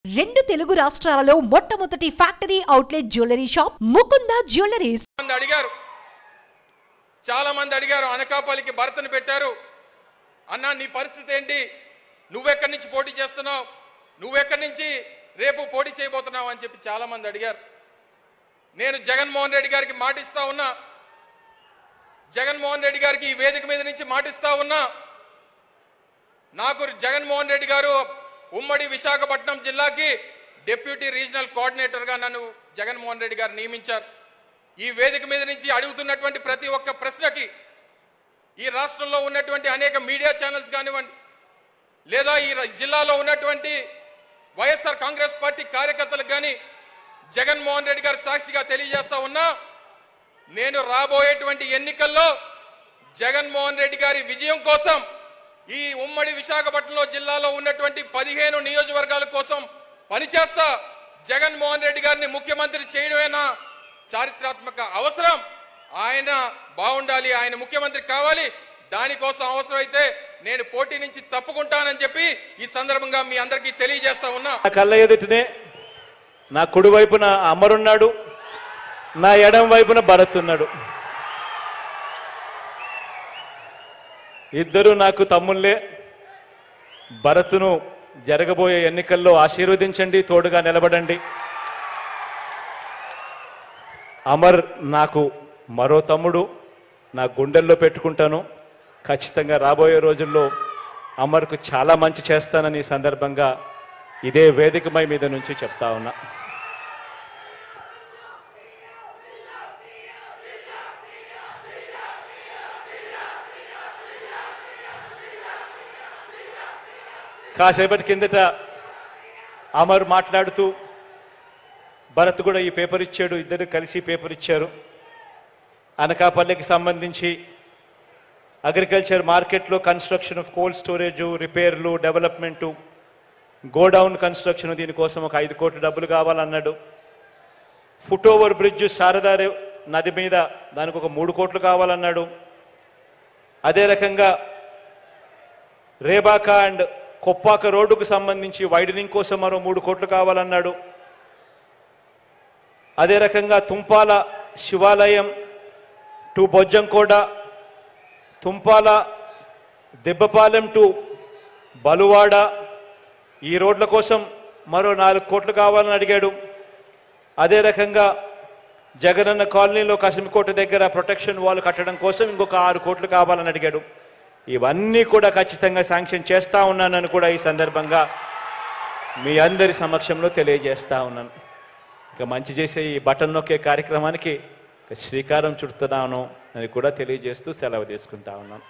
రెండు తెలుగు రాష్ట్రాలలో మొట్టమొదటి factory outlet jewellery shop Mukunda jewelleries. చాలా మంది అడిగారు అనకాపల్లికి భరతను పెట్టారు అన్నా, నీ పరిస్థితి ఏంటి, నువ్వెక్కడి నుంచి పోటీ చేస్తున్నావు, నువ్వెక్కడి నుంచి రేపు పోటీ చేయబోతున్నావు అని చెప్పి చాలా మంది అడిగారు. నేను జగన్మోహన్ రెడ్డి గారికి మాటిస్తా ఉన్నా, జగన్మోహన్ రెడ్డి గారికి ఈ వేదిక మీద నుంచి మాటిస్తా ఉన్నా. నాకు జగన్మోహన్ రెడ్డి గారు ఉమ్మడి విశాఖపట్నం జిల్లాకి డిప్యూటీ రీజనల్ కోఆర్డినేటర్గా నన్ను జగన్మోహన్ రెడ్డి గారు నియమించారు. ఈ వేదిక మీద నుంచి అడుగుతున్నటువంటి ప్రతి ఒక్క ప్రశ్నకి ఈ రాష్ట్రంలో ఉన్నటువంటి అనేక మీడియా ఛానల్స్ కానివ్వండి, లేదా ఈ జిల్లాలో ఉన్నటువంటి వైఎస్ఆర్ కాంగ్రెస్ పార్టీ కార్యకర్తలకు కానీ జగన్మోహన్ రెడ్డి గారు సాక్షిగా తెలియజేస్తా ఉన్నా, నేను రాబోయేటువంటి ఎన్నికల్లో జగన్మోహన్ రెడ్డి గారి విజయం కోసం ఈ ఉమ్మడి విశాఖపట్నంలో జిల్లాలో ఉన్నటువంటి 15 నియోజకవర్గాల కోసం పనిచేస్తా. జగన్మోహన్ రెడ్డి గారిని ముఖ్యమంత్రి చేయడమేనా చారిత్రాత్మక అవసరం, ఆయన బాగుండాలి, ఆయన ముఖ్యమంత్రి కావాలి, దానికోసం అవసరమైతే నేను పోటీ నుంచి తప్పుకుంటానని చెప్పి ఈ సందర్భంగా మీ అందరికీ తెలియజేస్తా ఉన్నా. కళ్ళ ఎదుటనే నా కుడి వైపున అమరున్నాడు, నా ఎడం వైపున భరత్ ఉన్నాడు. ఇద్దరు నాకు తమ్ముళ్ళే. భరత్ను జరగబోయే ఎన్నికల్లో ఆశీర్వదించండి, తోడుగా నిలబడండి. అమర్ నాకు మరో తమ్ముడు, నా గుండెల్లో పెట్టుకుంటాను. ఖచ్చితంగా రాబోయే రోజుల్లో అమర్కు చాలా మంచి చేస్తానని సందర్భంగా ఇదే వేదికమై మీద నుంచి చెప్తా ఉన్నా. కాసేపటి కిందట అమర్ మాట్లాడుతూ భరత్ కూడా ఈ పేపర్ ఇచ్చాడు, ఇద్దరు కలిసి పేపర్ ఇచ్చారు. అనకాపల్లికి సంబంధించి అగ్రికల్చర్ మార్కెట్లో కన్స్ట్రక్షన్ ఆఫ్ కోల్డ్ స్టోరేజు, రిపేర్లు, డెవలప్మెంటు, గోడౌన్ కన్స్ట్రక్షన్, దీనికోసం ఒక 5 కోట్ల డబ్బులు కావాలన్నాడు. ఫుట్ ఓవర్ బ్రిడ్జ్ శారదా నది మీద దానికి ఒక 3 కోట్లు కావాలన్నాడు. అదే రకంగా రేబాక అండ్ కొప్పాక రోడ్డుకు సంబంధించి వైడనింగ్ కోసం మరో 3 కోట్లు కావాలన్నాడు. అదే రకంగా తుంపాల శివాలయం టు బొజ్జంకోట, తుంపాల దెబ్బపాలెం టు బలువాడ, ఈ రోడ్ల కోసం మరో 4 కోట్లు కావాలని అడిగాడు. అదే రకంగా జగనన్న కాలనీలో కసిమికోట దగ్గర ప్రొటెక్షన్ వాల్ కట్టడం కోసం ఇంకొక 6 కోట్లు కావాలని అడిగాడు. ఇవన్నీ కూడా ఖచ్చితంగా శాంక్షన్ చేస్తూ ఉన్నానని కూడా ఈ సందర్భంగా మీ అందరి సమక్షంలో తెలియజేస్తూ ఉన్నాను. ఇక మంచి చేసే ఈ బటన్ నొక్కే కార్యక్రమానికి శ్రీకారం చుడుతున్నాను అని కూడా తెలియజేస్తూ సెలవు తీసుకుంటా ఉన్నాను.